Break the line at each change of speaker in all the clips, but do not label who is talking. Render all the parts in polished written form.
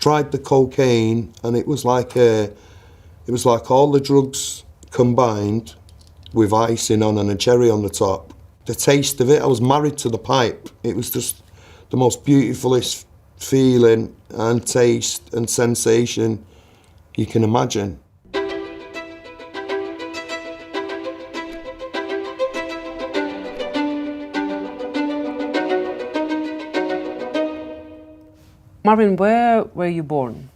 tried the cocaine, and it was like all the drugs combined with icing on and a cherry on the top. The taste of it, I was married to the pipe. It was just the most beautifulest feeling and taste and sensation you can imagine.
Marvin, where were you born?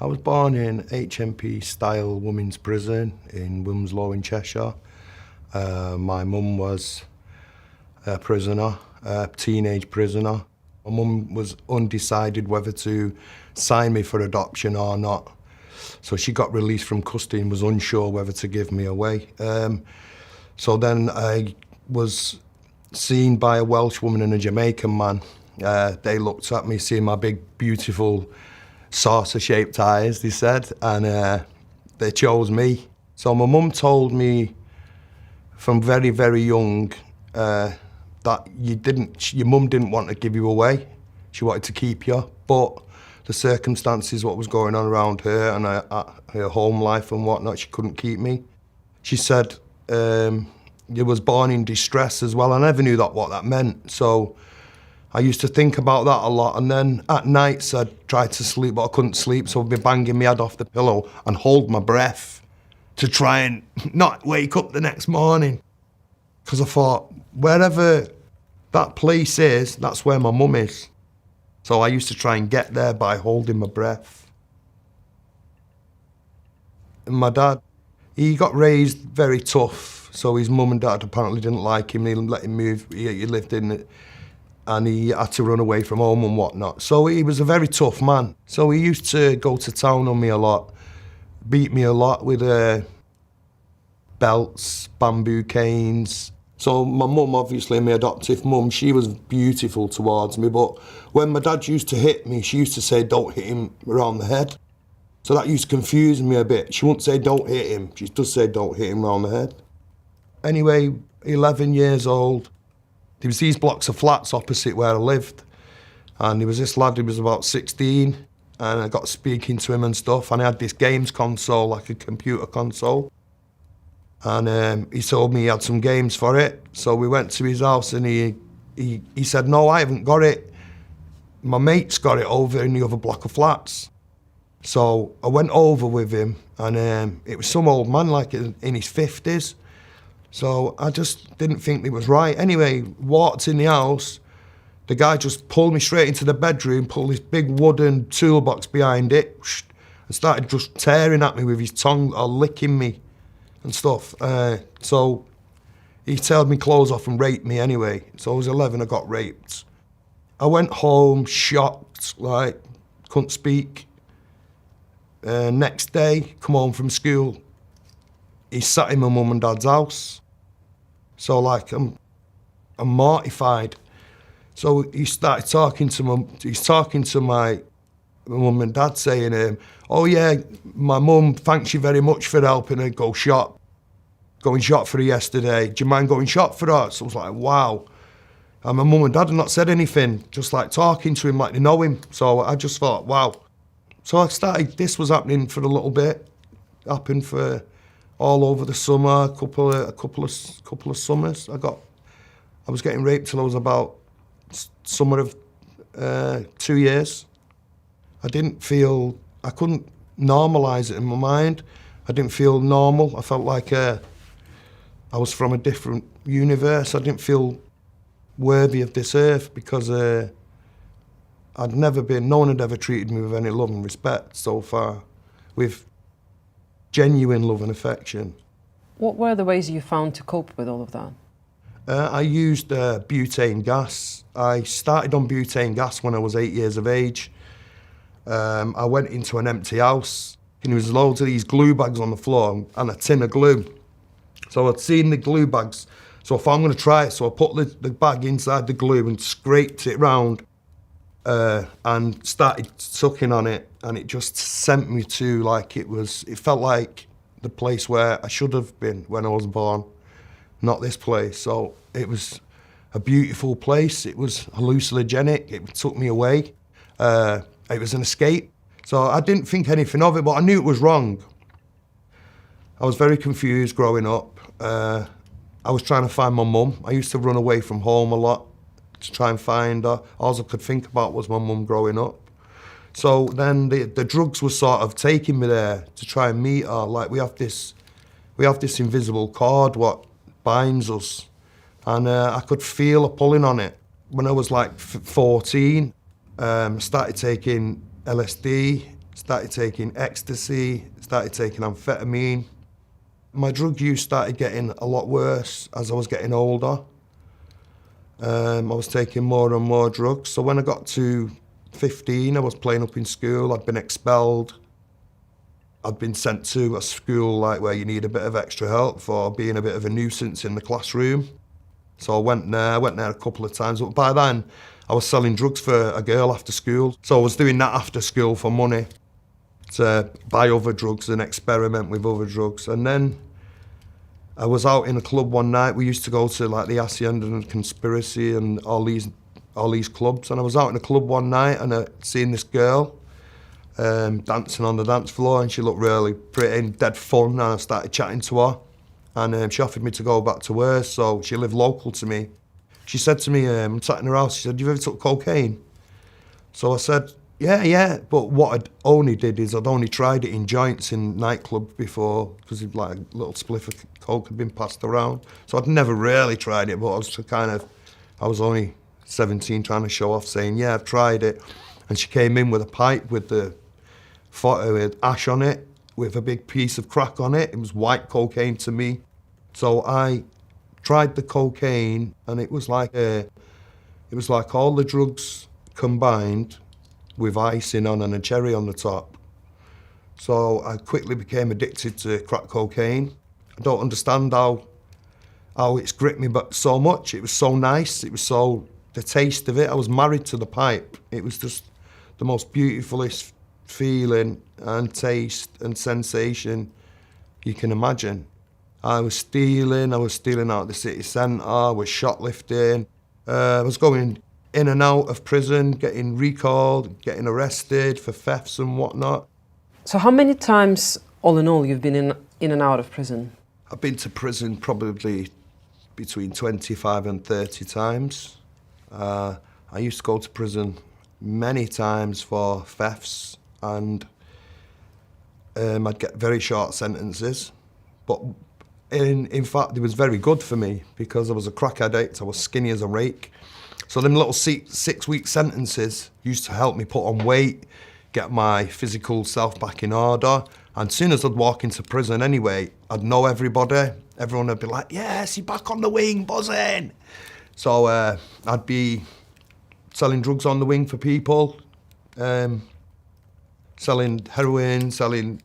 I was born in HMP Styal Women's Prison in Wilmslow in Cheshire. My mum was a prisoner, a teenage prisoner. My mum was undecided whether to sign me for adoption or not. So she got released from custody and was unsure whether to give me away. So then I was seen by a Welsh woman and a Jamaican man. They looked at me, seeing my big, beautiful, saucer-shaped eyes, they said, and they chose me. So my mum told me from very, very young that your mum didn't want to give you away. She wanted to keep you, but the circumstances, what was going on around her and her home life and whatnot, she couldn't keep me. She said you was born in distress as well. I never knew what that meant, so I used to think about that a lot, and then at nights I'd try to sleep, but I couldn't sleep, so I'd be banging my head off the pillow and hold my breath to try and not wake up the next morning. Because I thought, wherever that place is, that's where my mum is. So I used to try and get there by holding my breath. And my dad, he got raised very tough, so his mum and dad apparently didn't like him, they didn't let him move, he lived in it. And he had to run away from home and whatnot. So he was a very tough man. So he used to go to town on me a lot, beat me a lot with belts, bamboo canes. So my mum, obviously my adoptive mum, she was beautiful towards me, but when my dad used to hit me, she used to say, don't hit him around the head. So that used to confuse me a bit. She wouldn't say don't hit him, she does say don't hit him around the head. Anyway, 11 years old, there was these blocks of flats opposite where I lived, and there was this lad who was about 16, and I got speaking to him and stuff, and I had this games console, like a computer console, and he told me he had some games for it, so we went to his house, and he said, no, I haven't got it, my mate's got it over in the other block of flats. So I went over with him, and it was some old man, like in his 50s, so I just didn't think it was right. Anyway, walked in the house, the guy just pulled me straight into the bedroom, pulled this big wooden toolbox behind it, and started just tearing at me with his tongue or licking me and stuff. So he tailed me clothes off and raped me anyway. So I was 11, I got raped. I went home shocked, like, couldn't speak. Next day, come home from school, he sat in my mum and dad's house. So like, I'm mortified. So he started talking to my mum and dad, saying, oh yeah, my mum thanks you very much for helping her going shop for her yesterday. Do you mind going shop for her? So I was like, wow. And my mum and dad had not said anything, just like talking to him like they know him. So I just thought, wow. So I started, this was happening for a little bit, happened for all over the summer, a couple of summers. I was getting raped till I was about summer of 2 years. I couldn't normalise it in my mind. I didn't feel normal. I felt like I was from a different universe. I didn't feel worthy of this earth because no one had ever treated me with any love and respect so far, with genuine love and affection.
What were the ways you found to cope with all of that?
I used butane gas. I started on butane gas when I was 8 years of age. I went into an empty house and there was loads of these glue bags on the floor and a tin of glue. So I'd seen the glue bags, so I thought I'm going to try it. So I put the bag inside the glue and scraped it round and started sucking on it, and it just sent me to, like, it felt like the place where I should have been when I was born, not this place. So it was a beautiful place. It was hallucinogenic. It took me away. It was an escape. So I didn't think anything of it, but I knew it was wrong. I was very confused growing up. I was trying to find my mum. I used to run away from home a lot to try and find her. All I could think about was my mum growing up. So then the drugs were sort of taking me there to try and meet her. Like we have this invisible cord what binds us, and I could feel her pulling on it. When I was like 14, started taking LSD, started taking ecstasy, started taking amphetamine. My drug use started getting a lot worse as I was getting older. I was taking more and more drugs. So when I got to 15, I was playing up in school. I'd been expelled. I'd been sent to a school like where you need a bit of extra help for being a bit of a nuisance in the classroom. So I went there a couple of times. But by then, I was selling drugs for a girl after school. So I was doing that after school for money, to buy other drugs and experiment with other drugs. And then I was out in a club one night. We used to go to like the Hacienda and Conspiracy and all these clubs. And I was out in a club one night and I seen this girl dancing on the dance floor, and she looked really pretty and dead fun. And I started chatting to her, and she offered me to go back to her. So she lived local to me. She said to me, I'm sat in her house, she said, "You ever took cocaine?" So I said, yeah, but what I'd only did is I'd only tried it in joints in nightclubs before, because like a little spliff of coke had been passed around. So I'd never really tried it, but I was only 17 trying to show off, saying, yeah, I've tried it. And she came in with a pipe with the photo with ash on it, with a big piece of crack on it. It was white cocaine to me. So I tried the cocaine, and it was like all the drugs combined with icing on and a cherry on the top. So I quickly became addicted to crack cocaine. I don't understand how it's gripped me but so much. It was so nice, the taste of it. I was married to the pipe. It was just the most beautifulest feeling and taste and sensation you can imagine. I was stealing out the city centre, I was shoplifting, I was going in and out of prison, getting recalled, getting arrested for thefts and whatnot.
So how many times, all in all, you've been in and out of prison?
I've been to prison probably between 25 and 30 times. I used to go to prison many times for thefts, and I'd get very short sentences. But in fact, it was very good for me because I was a crack addict, I was skinny as a rake. So them little 6-week sentences used to help me put on weight, get my physical self back in order. And as soon as I'd walk into prison anyway, I'd know everybody. Everyone would be like, yes, you're back on the wing, buzzing. So I'd be selling drugs on the wing for people, selling heroin, selling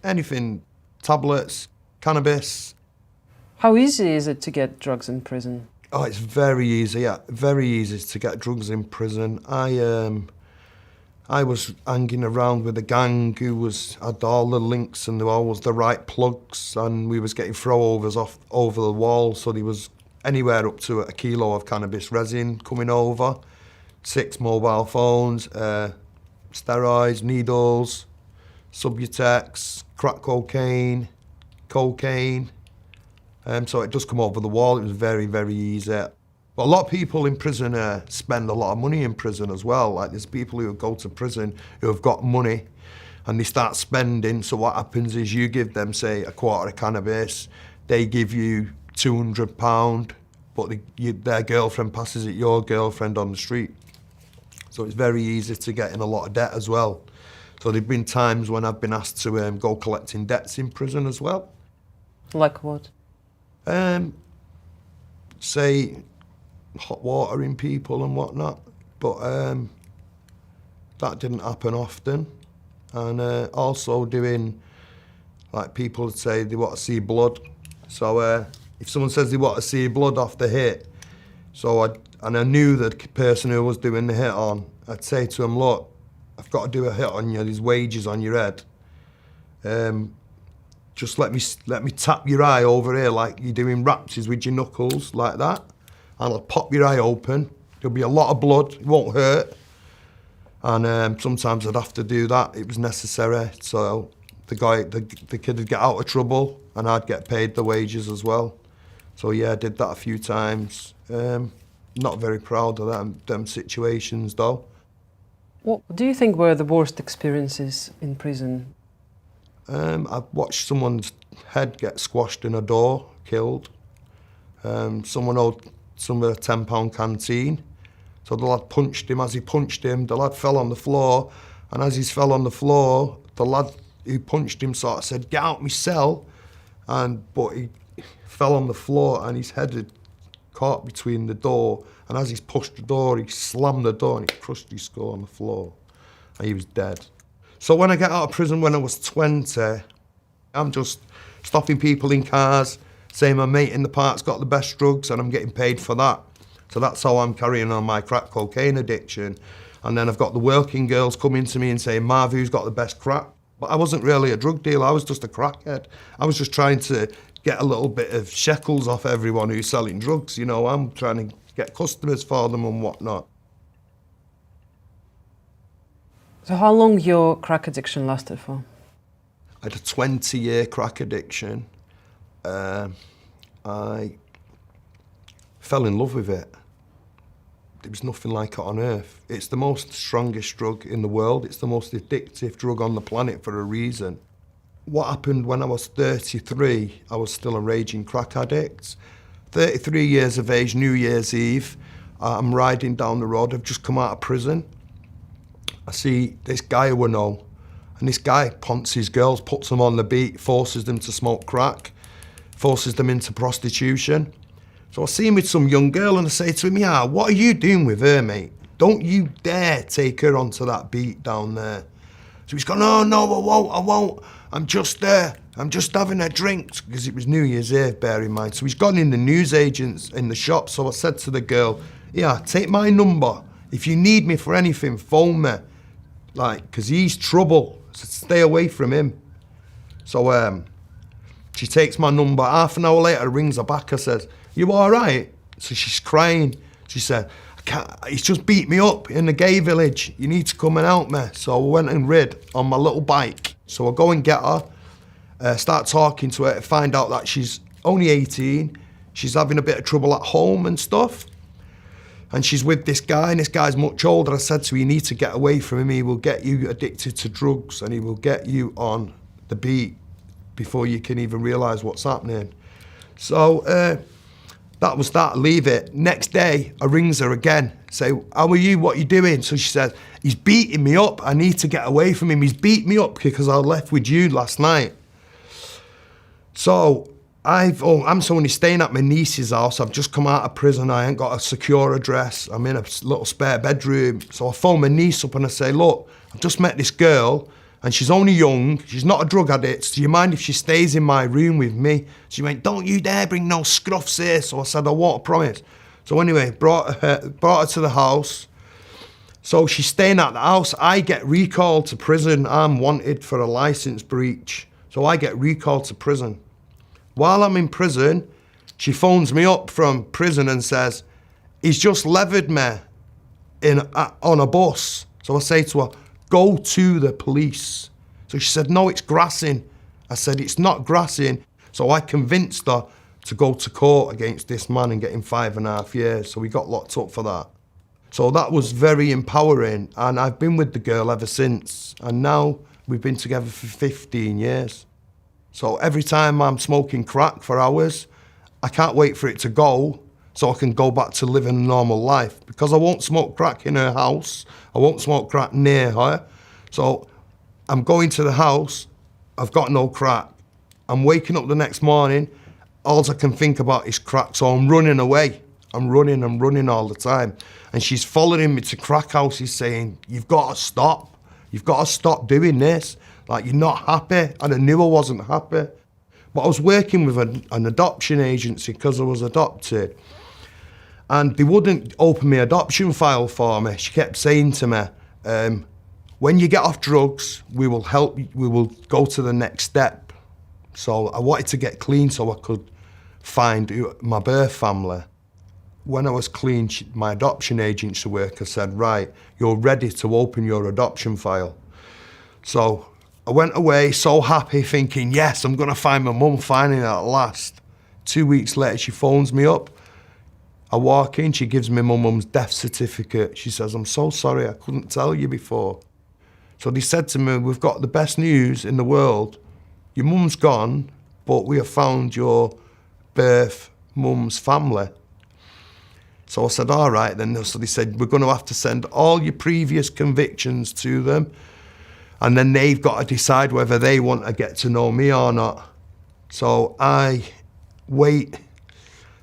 anything, tablets, cannabis.
How easy is it to get drugs in prison?
Oh, it's very easy, yeah. Very easy to get drugs in prison. I was hanging around with a gang who had all the links and they were always the right plugs, and we was getting throwovers over the wall, so there was anywhere up to a kilo of cannabis resin coming over, 6 mobile phones, steroids, needles, Subutex, crack cocaine. So it does come over the wall. It was very, very easy. But a lot of people in prison spend a lot of money in prison as well. Like there's people who go to prison who have got money and they start spending. So what happens is you give them, say, a quarter of cannabis, they give you £200, but their girlfriend passes it your girlfriend on the street. So it's very easy to get in a lot of debt as well. So there've been times when I've been asked to go collecting debts in prison as well.
Like what?
Say hot watering people and whatnot, but that didn't happen often. And also doing, like people would say they want to see blood. So if someone says they want to see blood off the hit, I knew the person who was doing the hit on, I'd say to him, look, I've got to do a hit on you, there's wages on your head. Just let me tap your eye over here like you're doing raptures with your knuckles, like that. And I'll pop your eye open. There'll be a lot of blood, it won't hurt. And sometimes I'd have to do that. It was necessary. So the kid would get out of trouble and I'd get paid the wages as well. So yeah, I did that a few times. Not very proud of them situations though.
What do you think were the worst experiences in prison?
I watched someone's head get squashed in a door, killed. Someone owed some of a £10 canteen. So the lad punched him. As he punched him, the lad fell on the floor. And as he fell on the floor, the lad who punched him sort of said, "Get out my cell." But he fell on the floor and his head had caught between the door. And as he's pushed the door, he slammed the door and he crushed his skull on the floor. And he was dead. So when I get out of prison when I was 20, I'm just stopping people in cars, saying my mate in the park's got the best drugs and I'm getting paid for that. So that's how I'm carrying on my crack cocaine addiction. And then I've got the working girls coming to me and saying, "Marv, who's got the best crack?" But I wasn't really a drug dealer, I was just a crackhead. I was just trying to get a little bit of shekels off everyone who's selling drugs, you know. I'm trying to get customers for them and whatnot.
So how long your crack addiction lasted for?
I had a 20-year crack addiction. I fell in love with it. There was nothing like it on earth. It's the most strongest drug in the world. It's the most addictive drug on the planet for a reason. What happened when I was 33, I was still a raging crack addict. 33 years of age, New Year's Eve, I'm riding down the road, I've just come out of prison. I see this guy who I know, and this guy ponces girls, puts them on the beat, forces them to smoke crack, forces them into prostitution. So I see him with some young girl and I say to him, "Yeah, what are you doing with her, mate? Don't you dare take her onto that beat down there." So he's gone, "Oh, no, I won't. I'm just having a drink," because it was New Year's Eve, bear in mind. So he's gone in the newsagents in the shop. So I said to the girl, "Yeah, take my number. If you need me for anything, phone me." Because he's trouble, so stay away from him. So she takes my number. Half an hour later, rings her back. I says, "You all right?" So she's crying. She said, "I can't, he's just beat me up in the gay village. You need to come and help me." So I went and rid on my little bike. So I go and get her, start talking to her, find out that she's only 18. She's having a bit of trouble at home and stuff. And she's with this guy, and this guy's much older. I said to her, "You need to get away from him. He will get you addicted to drugs and he will get you on the beat before you can even realise what's happening." So that was that, leave it. Next day, I rings her again, say, "How are you, what are you doing?" So she says, "He's beating me up. I need to get away from him. He's beat me up because I left with you last night." So I'm only staying at my niece's house. I've just come out of prison. I ain't got a secure address. I'm in a little spare bedroom. So I phone my niece up and I say, "Look, I've just met this girl and she's only young. She's not a drug addict. Do you mind if she stays in my room with me?" She went, "Don't you dare bring no scruffs here." So I said, "I won't, I promise." So anyway, brought her to the house. So she's staying at the house. I get recalled to prison. I'm wanted for a licence breach. So I get recalled to prison. While I'm in prison, she phones me up from prison and says, "He's just levered me on a bus." So I say to her, "Go to the police." So she said, "No, it's grassing." I said, "It's not grassing." So I convinced her to go to court against this man and get him 5.5 years. So we got locked up for that. So that was very empowering. And I've been with the girl ever since. And now we've been together for 15 years. So every time I'm smoking crack for hours, I can't wait for it to go so I can go back to living a normal life. Because I won't smoke crack in her house, I won't smoke crack near her. So I'm going to the house, I've got no crack. I'm waking up the next morning, all I can think about is crack, so I'm running away. I'm running all the time. And she's following me to crack houses saying, "You've got to stop. You've got to stop doing this. Like, you're not happy." And I knew I wasn't happy. But I was working with an adoption agency because I was adopted. And they wouldn't open my adoption file for me. She kept saying to me, "When you get off drugs, we will help you, we will go to the next step." So I wanted to get clean so I could find my birth family. when I was clean, my adoption agency worker said, right, you're ready to open your adoption file. So I went away so happy thinking, yes, I'm gonna find my mum finally at last. 2 weeks later, she phones me up. I walk in, she gives me my mum's death certificate. She says, I'm so sorry, I couldn't tell you before. So they said to me, we've got the best news in the world. Your mum's gone, but we have found your birth mum's family. So I said, all right then. So they said, we're going to have to send all your previous convictions to them, and then they've got to decide whether they want to get to know me or not. So I wait.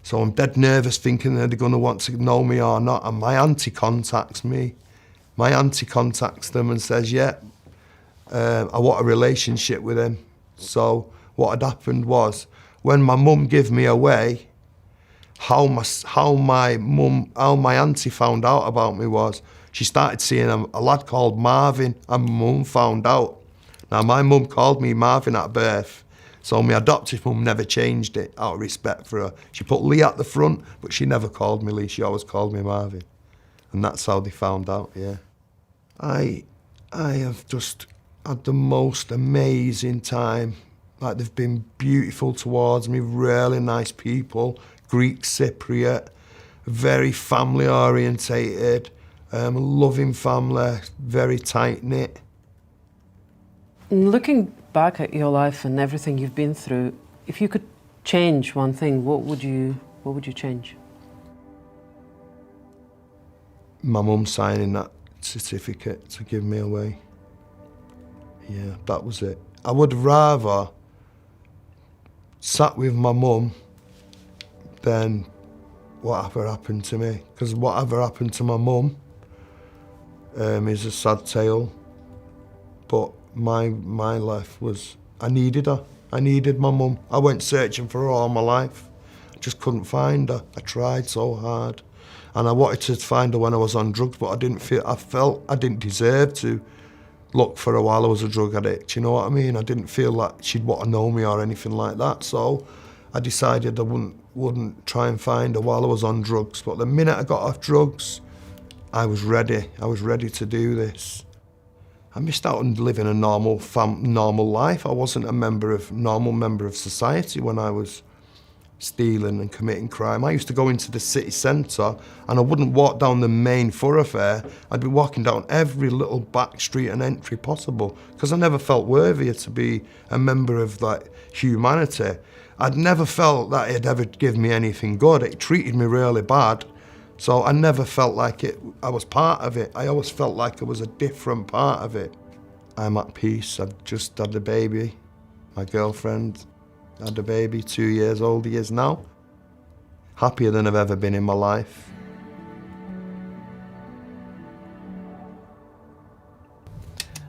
So I'm dead nervous thinking that they're going to want to know me or not. And my auntie contacts me. My auntie contacts them and says, yeah, I want a relationship with him. So what had happened was, when my mum gave me away, how my auntie found out about me was, she started seeing a lad called Marvin, and my mum found out. Now my mum called me Marvin at birth, so my adoptive mum never changed it out of respect for her. She put Lee at the front, but she never called me Lee, she always called me Marvin. And that's how they found out, yeah. I have just had the most amazing time. Like, they've been beautiful towards me, really nice people, Greek Cypriot, very family orientated, loving family, very tight-knit.
Looking back at your life and everything you've been through, if you could change one thing, what would you change?
My mum signing that certificate to give me away. Yeah, that was it. I would rather sat with my mum than whatever happened to me. Because whatever happened to my mum is a sad tale. But my life was, I needed her. I needed my mum. I went searching for her all my life. I just couldn't find her. I tried so hard. And I wanted to find her when I was on drugs, but I felt I didn't deserve to look for her while I was a drug addict. You know what I mean? I didn't feel like she'd want to know me or anything like that. So I decided I wouldn't try and find her while I was on drugs. But the minute I got off drugs, I was ready. I was ready to do this. I missed out on living a normal life. I wasn't a normal member of society when I was stealing and committing crime. I used to go into the city centre and I wouldn't walk down the main thoroughfare. I'd be walking down every little back street and entry possible because I never felt worthy to be a member of like humanity. I'd never felt that it'd ever give me anything good. It treated me really bad. So I never felt like I was part of it. I always felt like I was a different part of it. I'm at peace. I've just had a baby. My girlfriend had a baby, 2 years old he is now. Happier than I've ever been in my life.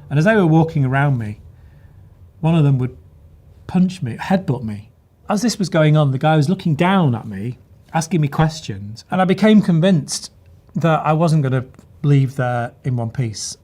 And as they were walking around me, one of them would punch me, headbutt me. As this was going on, the guy was looking down at me, asking me questions, and I became convinced that I wasn't going to leave there in one piece.